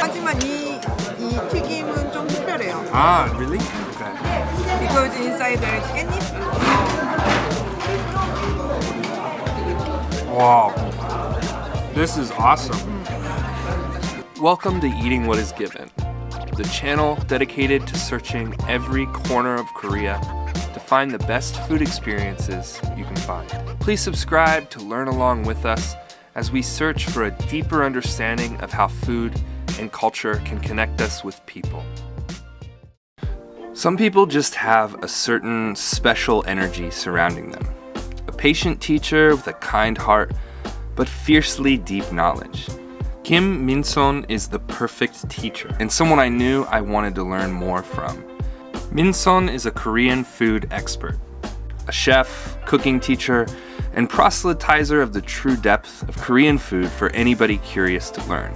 하지만 이 튀김은 좀 특별해요. Ah, really? Okay. Because inside there is 깻잎. Wow. This is awesome. Welcome to Eating What Is Given, the channel dedicated to searching every corner of Korea to find the best food experiences you can find. Please subscribe to learn along with us as we search for a deeper understanding of how food and culture can connect us with people. Some people just have a certain special energy surrounding them. A patient teacher with a kind heart, but fiercely deep knowledge. Minseon is the perfect teacher, and someone I knew I wanted to learn more from. Minseon is a Korean food expert, a chef, cooking teacher, and proselytizer of the true depth of Korean food for anybody curious to learn.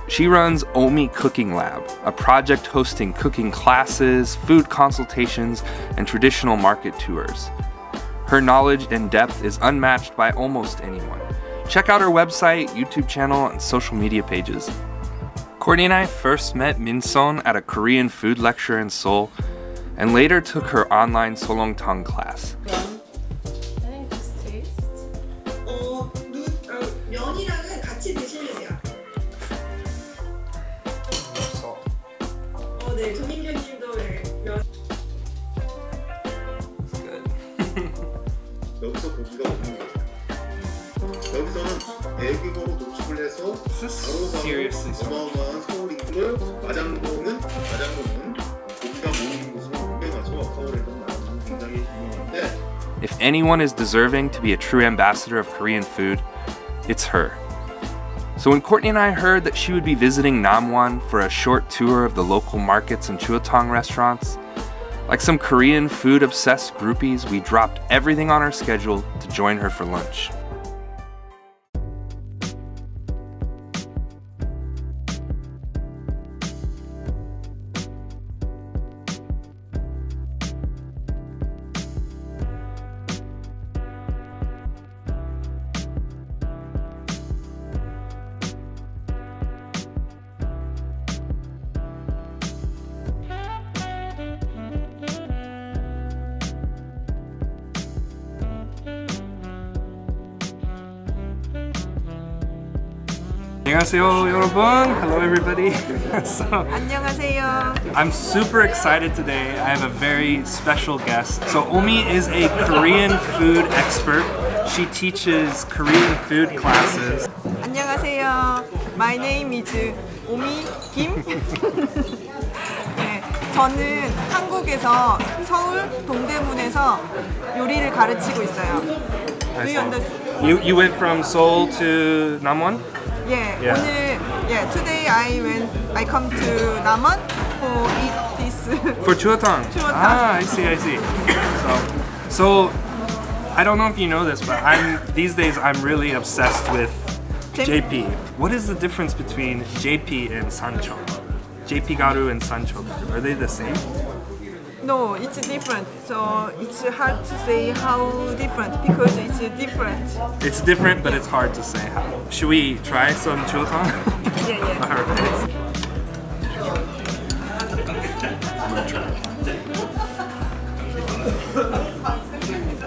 She runs OME Cooking Lab, a project hosting cooking classes, food consultations, and traditional market tours. Her knowledge and depth is unmatched by almost anyone. Check out her website, YouTube channel, and social media pages. Courtney and I first met Minseon at a Korean food lecture in Seoul, and later took her online solongtang class. 면이랑은 같이 드시면 돼요. 네, 정인경님도 면. 여기서 고기가 없는 거예요. 여기서는 대규모로 노출을 해서 바로 어마어마한 서울 입구를 마장동은 고기가 모이는 곳으로 옮겨가서 서울에서 나오는 굉장히 유명한데. If anyone is deserving to be a true ambassador of Korean food, it's her. So when Courtney and I heard that she would be visiting Namwon for a short tour of the local markets and chuotong restaurants, like some Korean food-obsessed groupies, we dropped everything on our schedule to join her for lunch. 안녕하세요, 여러분. Hello, everybody. 안녕하세요. I'm super excited today. I have a very special guest. So Omi is a Korean food expert. She teaches Korean food classes. 안녕하세요. My name is 오미 김. 네, 저는 한국에서 서울 동대문에서 요리를 가르치고 있어요. Do you understand? You went from Seoul to Namwon? Yeah. Today I come to Namwon for eat this. For chuotong. Ah, I see. So I don't know if you know this, but these days I'm really obsessed with JP. What is the difference between JP and Sancho? JP garu and Sancho garu, are they the same? No, it's different. So it's hard to say how different because it's different. It's different, but it's hard to say how. Should we try some chuotong? Yeah. Alright. I'm gonna try.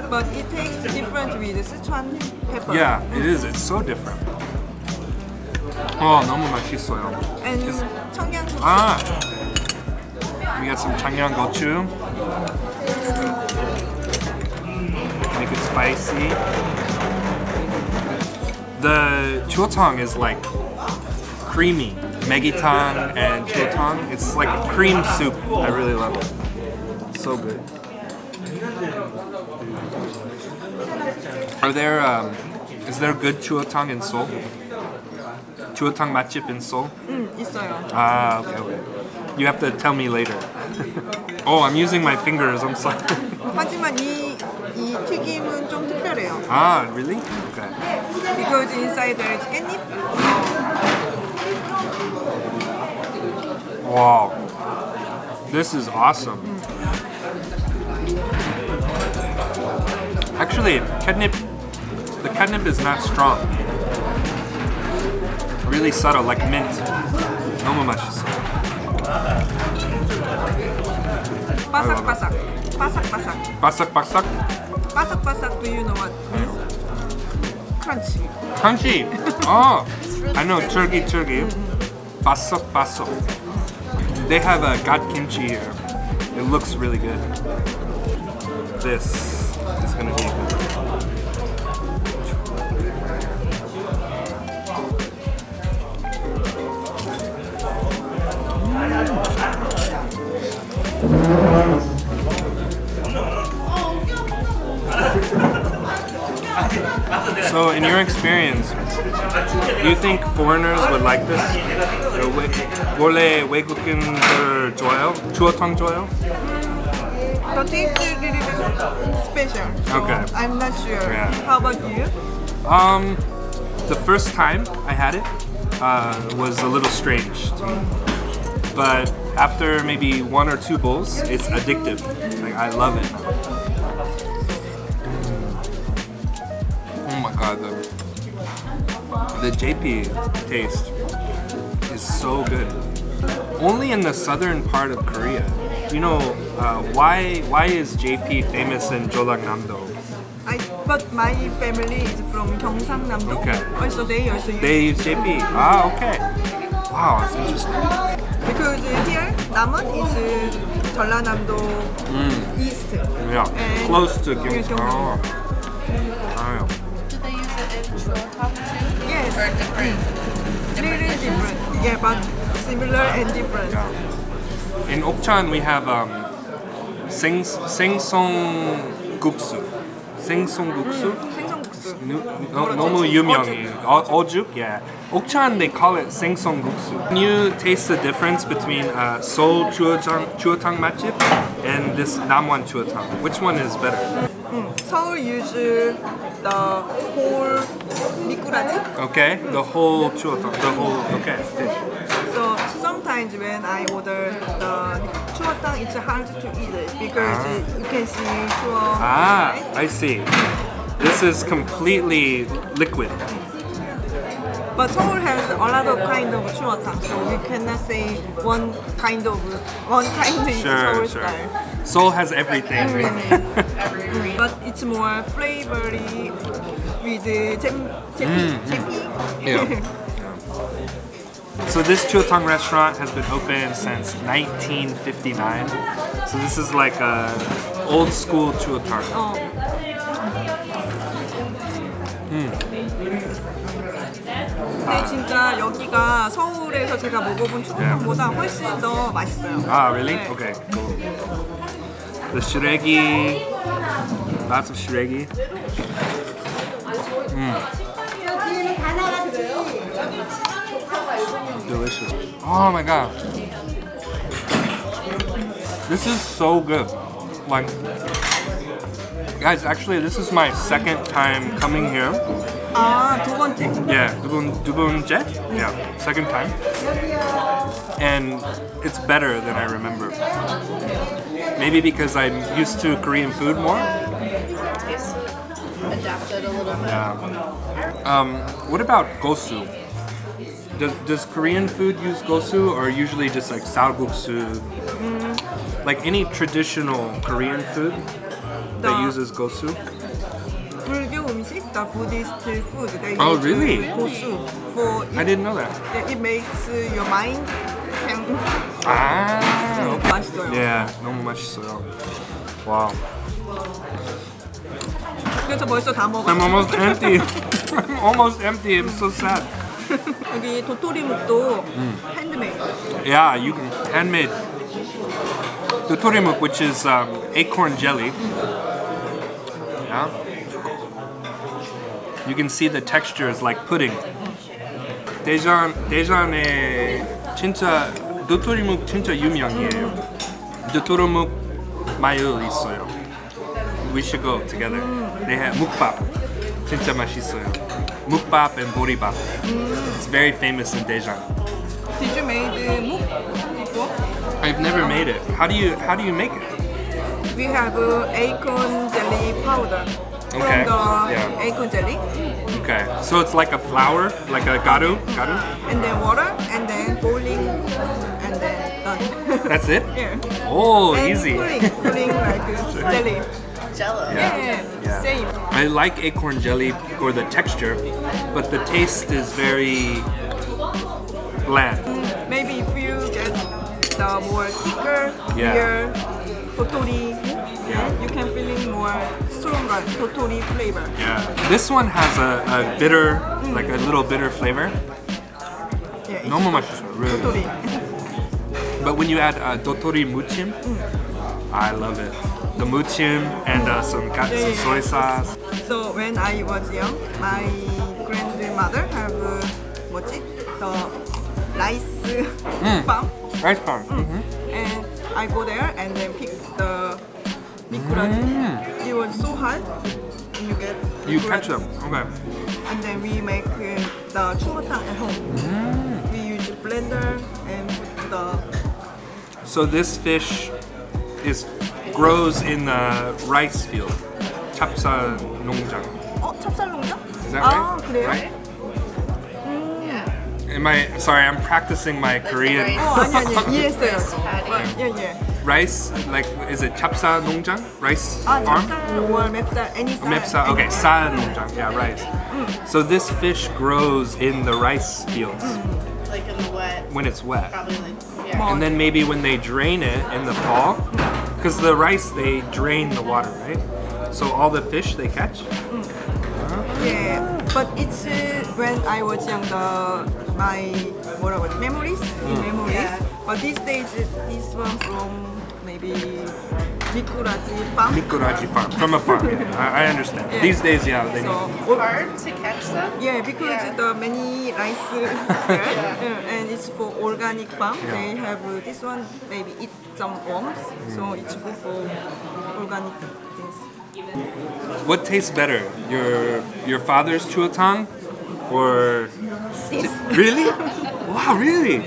But it tastes different with Sichuan pepper. Yeah, it is. It's so different. 어, 너무 맛있어요. And 청양고추. Ah, we got some 청양고추. Make it spicy. The chuotong is like creamy. Megitang and chuotong. It's like a cream soup. I really love it. So good. Is there good chuotong in Seoul? chuotong 맛집 in Seoul? 있어요. Ah, okay. You have to tell me later. Oh, I'm using my fingers. I'm sorry. 하지만 이 튀김은 좀 특별해요. Ah, really? Okay. Because inside there is 깻잎. Wow. This is awesome. Actually, the catnip is not strong. Really subtle, like mint. 너무 맛있어. 바삭바삭. 바삭바삭. 바삭바삭? 바삭바삭, do you know what means? Crunchy. Crunchy. Oh, I know, turkey. 바삭바삭. They have a gat kimchi here. It looks really good. This is gonna be good. So, in your experience, do you think foreigners would like this? 원래 외국인들 좋아요? 추어탕 좋아요? The taste is a little bit special. So Okay. I'm not sure. Yeah. How about you? The first time I had it was a little strange to me. But after maybe 1 or 2 bowls, it's addictive. Like, I love it. Oh my god, the JP taste is so good. Only in the southern part of Korea. You know, why is JP famous in Jeollangnam-do? But my family is from Gyeongsangnam-do. Okay. Also, they also use They use JP. Ah, okay. Wow, that's interesting. because here Namon is 전라남도 east. Yeah, And close to Gyeongsang. Gyeongsang. Oh. Do they use it in chuotang too? Yes. Or different? Really different. Yeah, but similar and different. In Okchan we have 생선 국수. 생선 국수. 생선국수. 너무 유명해. 어죽? Yeah. Okchan they call it 생선 국수. Can you taste the difference between Seoul chuotang 맛집 and this Namwan chuotang? Which one is better? 서울 use the whole 미꾸라지. Okay, the whole chuotang, the whole fish. So sometimes when I order the chuotang, it's hard to eat it because you can see chuo. Ah, right? I see. This is completely liquid. But Seoul has a lot of kind of chuotang, so we cannot say one kind is Seoul style. Seoul has everything. But it's more flavory with jepi. Yeah. So this chuotang restaurant has been open since 1959. So this is like a old school chuotang. 근데 진짜 여기가 서울에서 제가 먹어본 추어탕보다 훨씬 더 맛있어요. Ah, really? 네. Okay, cool. The shiregi, lots of shiregi. Delicious. Oh my god. This is so good. Like, guys, actually this is my second time coming here. 아, 두 번째. Yeah, 두 번째? Yeah, second time. And it's better than I remember. Maybe because I'm used to Korean food more. Taste adapted a little bit. Yeah. What about gosu? Does Korean food use gosu or usually just like salguksu? Like any traditional Korean food that uses gosu? 불교 음식, the Buddhist food, they Oh, use really? gosu for I didn't know that. it makes your mind can Ah, okay. 맛있어요. Yeah, 너무 맛있어요. Wow. 그래서 벌써 다 먹어. I'm almost empty. I'm almost empty. I'm so sad. 여기 도토리묵도 핸드메이드. Yeah, you can handmade dotorimuk, which is acorn jelly. Yeah. You can see the texture is like pudding. 대전에 진짜 도토리묵 진짜 유명해요. 도토리묵 마을 있어요. We should go together. They have mukbap. 진짜 맛있어요. Mukbap and boribap. It's very famous in Daejeon. Did you make 묵 before? I've never made it. How do you make it? We have acorn jelly powder. from Okay. the Yeah. acorn jelly, Okay, so it's like a flour, like a garu? and then water, and then boiling, and then done. That's it? Yeah. Oh, And easy. Cooling like jelly. Jello. Yeah. Same. I like acorn jelly for the texture, but the taste is very bland. Maybe if you get the more thicker, Yeah. clear totori, you can feel in more stronger totori flavor. Yeah. This one has a bitter, like a little bitter flavor. Yeah, it's 너무 맛있어, really. totori. But when you add dotori muchim, I love it. The muchim and some soy sauce. So when I was young, my grandmother have the rice farm, Rice palm. and I go there and then pick the mikuraji. It was so hard. You get You mikuraji. catch them. Okay. And then we make the chumotang at home. We use blender and put the So this fish grows in the rice field. 찹쌀 농장. 찹쌀농장? Is that 아, right? 그래요? Right? Yeah. Sorry, I'm practicing my Korean. 아니 이해했어요. Rice paddy. 예. Rice, like, is it 찹쌀 농장? Rice 아, farm? 찹쌀 or 맵쌀, any 쌀. 맵쌀, okay, 쌀 농장, yeah, rice. So this fish grows in the rice fields Like in the wet. when it's wet. Probably like, yeah. And then maybe when they drain it in the fall, because the rice, they drain the water, right? So all the fish they catch? Yeah, but it's when I was young, my memories, Yeah. But these days, this one from maybe mikuraji farm. Mikuraji farm, from a farm, yeah. I understand. Yeah. These days, yeah, they So, Hard to catch them. yeah, because the many rice there, and it's for organic farm. Yeah. They have this one, maybe eat some worms, so it's good for organic things. What tastes better, your father's chuotang or This. really? Wow, really?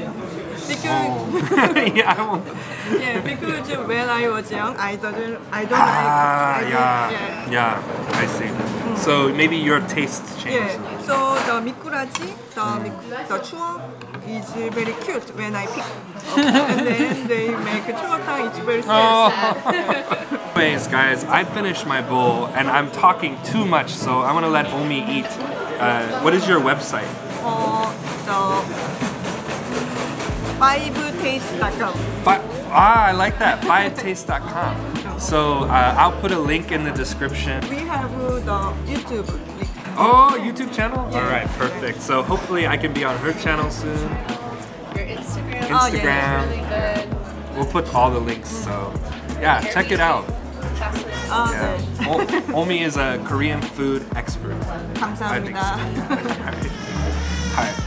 Because Yeah, I won't. yeah, because when I was young, I don't Ah, like. yeah, I see. So maybe your taste changed. Yeah. So the mikuraji, the chuo is very cute when I pick, and then they make chuotang. It's very sad. Anyways, guys, I finished my bowl and I'm talking too much, so I'm gonna let Omi eat. What is your website? The 5taste.com. I like that. 5taste.com. So I'll put a link in the description. We have the YouTube link. Oh, YouTube channel? All right, perfect. So hopefully I can be on her channel soon. Your Instagram. Instagram. Is really good. We'll put all the links. So yeah, check it out. Classes. Yeah. Omi is a Korean food expert. I think so. 감사합니다. All right.